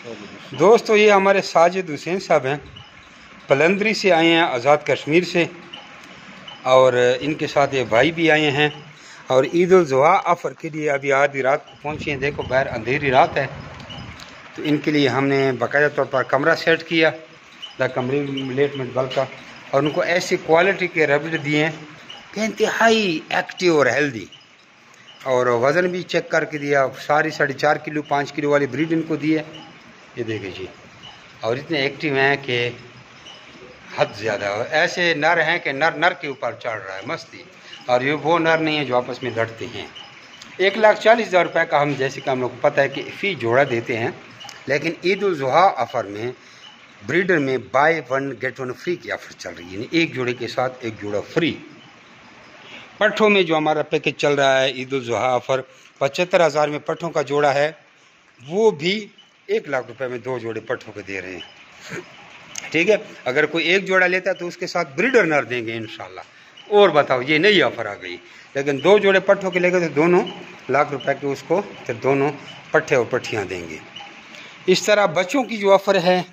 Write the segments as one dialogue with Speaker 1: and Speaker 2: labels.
Speaker 1: दोस्तों ये हमारे साजिद हुसैन साहब हैं, पलंदरी से आए हैं, आज़ाद कश्मीर से, और इनके साथ ये भाई भी आए हैं और ईद उल ज़ुहा ऑफ़र के लिए अभी आधी रात को पहुँचे हैं। देखो बाहर अंधेरी रात है, तो इनके लिए हमने बाकायदा तौर पर कमरा सेट किया, द कमरे लेटमेंट बल्ब का, और उनको ऐसी क्वालिटी के रबड़ दिए हैं कि इंतहाई एक्टिव और हेल्दी, और वज़न भी चेक करके दिया। सारी 4.5 किलो 5 किलो वाली ब्रीड इनको दी है, ये देखिए जी, और इतने एक्टिव हैं कि हद ज़्यादा। ऐसे नर हैं कि नर के ऊपर चढ़ रहा है मस्ती, और ये वो नर नहीं है जो आपस में लड़ते हैं। 1,40,000 रुपये का हम, जैसे कि हम लोग को पता है कि फ़ी जोड़ा देते हैं, लेकिन ईद उल ज़ुहा ऑफ़र में ब्रीडर में बाय 1 गेट 1 फ्री की ऑफ़र चल रही है, यानी एक जोड़े के साथ एक जोड़ा फ्री। पट्ठों में जो हमारा पैकेज चल रहा है ईद उल ज़ुहा ऑफ़र, 75,000 में पट्ठों का जोड़ा है, वो भी 1 लाख रुपए में 2 जोड़े पट्ठों के दे रहे हैं। ठीक है, अगर कोई एक जोड़ा लेता है तो उसके साथ ब्रीडर नर देंगे इंशाल्लाह। और बताओ, ये नई ऑफ़र आ गई, लेकिन 2 जोड़े पट्ठों के लेंगे तो दोनों लाख रुपए के उसको फिर दोनों पट्ठे और पट्ठियाँ देंगे। इस तरह बच्चों की जो ऑफ़र है,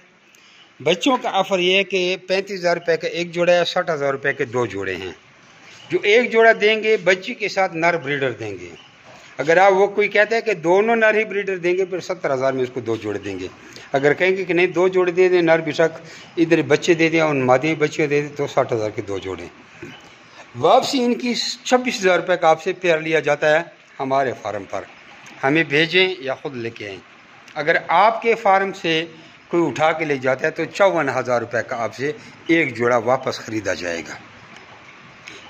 Speaker 1: बच्चों का ऑफ़र ये है कि 35,000 रुपये का एक जोड़ा है, 60,000 रुपये के 2 जोड़े हैं। जो एक जोड़ा देंगे बच्ची के साथ नर ब्रीडर देंगे। अगर आप वो कोई कहता है कि दोनों नर ही ब्रीडर देंगे, फिर 70,000 में उसको 2 जोड़े देंगे। अगर कहेंगे कि नहीं 2 जोड़े दे दें, नर बिशक इधर बच्चे दे दें और मादी बच्चे दे दें, तो 60,000 के 2 जोड़े। वापसी इनकी 26,000 रुपये का आपसे पेयर लिया जाता है हमारे फार्म पर, हमें भेजें या ख़ुद लेके आएँ। अगर आपके फार्म से कोई उठा के ले जाता है तो 54,000 रुपये का आपसे एक जोड़ा वापस ख़रीदा जाएगा।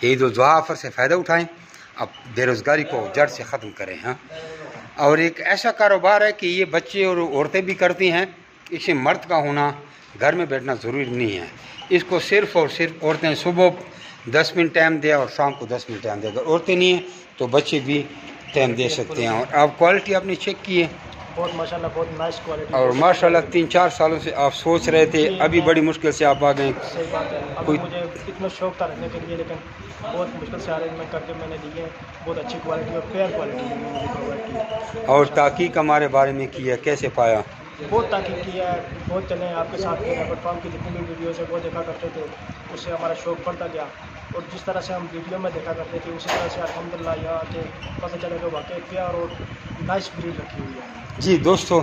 Speaker 1: ईद उल ज़ुहा ऑफ़र से फ़ायदा उठाएं, अब बेरोज़गारी को जड़ से ख़त्म करें। हाँ, और एक ऐसा कारोबार है कि ये बच्चे और औरतें भी करती हैं, इसे मर्द का होना, घर में बैठना ज़रूरी नहीं है। इसको सिर्फ़ और सिर्फ औरतें सुबह 10 मिनट टाइम दें और शाम को 10 मिनट टाइम दें। अगर औरतें नहीं हैं तो बच्चे भी टाइम दे सकते हैं। और आप क्वालिटी आपने चेक की है,
Speaker 2: बहुत माशाल्लाह, बहुत नाइस क्वालिटी,
Speaker 1: और माशाल्लाह 3-4 सालों से आप सोच रहे थे, अभी बड़ी मुश्किल से आप आ गए।
Speaker 2: सही बात है, अभी मुझे इतना शौक था रखने के लिए, लेकिन बहुत मुश्किल से अरेंजमेंट करके मैंने लिए। बहुत अच्छी क्वालिटी और फेयर क्वालिटी मुझे प्रोवाइड की।
Speaker 1: और ताक़ीक़ हमारे बारे में की है, कैसे पाया?
Speaker 2: बहुत ताक़ीक़ किया है, बहुत चले हैं आपके साथ के रबड़ फार्म की जितनी भी वीडियोज़ है वो देखा करते थे, उससे हमारा शौक बढ़ता गया। और जिस तरह से हम वीडियो में देखा करते थे उसी तरह से अल्हम्दुलिल्लाह यहाँ आके पता चला कि वाकई प्यार और नाइस ब्रीड रखी हुई है।
Speaker 1: जी दोस्तों,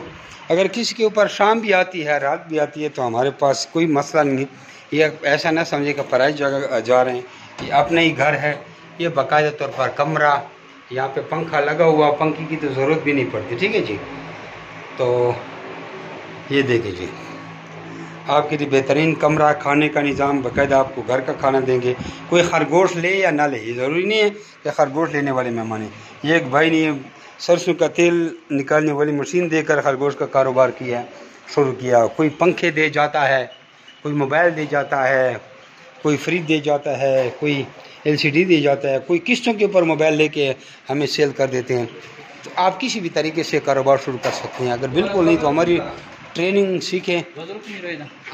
Speaker 1: अगर किसी के ऊपर शाम भी आती है, रात भी आती है, तो हमारे पास कोई मसला नहीं। ये ऐसा ना समझे कि पराई जगह जा रहे हैं, ये अपना ही घर है। ये बाकायदा तौर पर कमरा, यहाँ पे पंखा लगा हुआ, पंखे की तो ज़रूरत भी नहीं पड़ती। ठीक है जी, तो ये देखिए जी, आपके लिए बेहतरीन कमरा, खाने का निज़ाम, बाकायदा आपको घर का खाना देंगे। कोई खरगोश ले या ना ले, ये ज़रूरी नहीं है कि खरगोश लेने वाले मेहमान हैं। ये एक भाई ने सरसों का तेल निकालने वाली मशीन देकर खरगोश का कारोबार किया, शुरू किया। कोई पंखे दे जाता है, कोई मोबाइल दे जाता है, कोई फ्रिज दे जाता है, कोई LCD दे जाता है, कोई किस्तों के ऊपर मोबाइल लेके हमें सेल कर देते हैं। तो आप किसी भी तरीके से कारोबार शुरू कर सकते हैं। अगर बिल्कुल नहीं तो हमारी ट्रेनिंग सीखें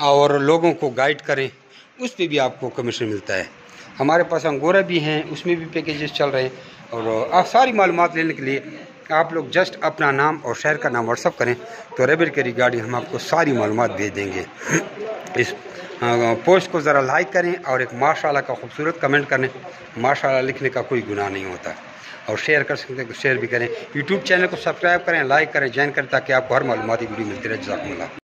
Speaker 1: और लोगों को गाइड करें, उस पर भी आपको कमीशन मिलता है। हमारे पास अंगोरा भी हैं, उसमें भी पैकेजेस चल रहे हैं। और आप सारी मालूमात लेने के लिए आप लोग जस्ट अपना नाम और शहर का नाम व्हाट्सअप करें, तो रबड़ के रिगार्डिंग हम आपको सारी मालूमात भेज देंगे। इस पोस्ट को ज़रा लाइक करें और एक माशाल्लाह का खूबसूरत कमेंट करें। माशाल्लाह लिखने का कोई गुनाह नहीं होता। और शेयर कर सकते हैं तो शेयर भी करें। यूट्यूब चैनल को सब्सक्राइब करें, लाइक करें, ज्वाइन करें, ताकि आपको हर मालूमाती वीडियो मिलती रहे। जज़ाकुमुल्लाह।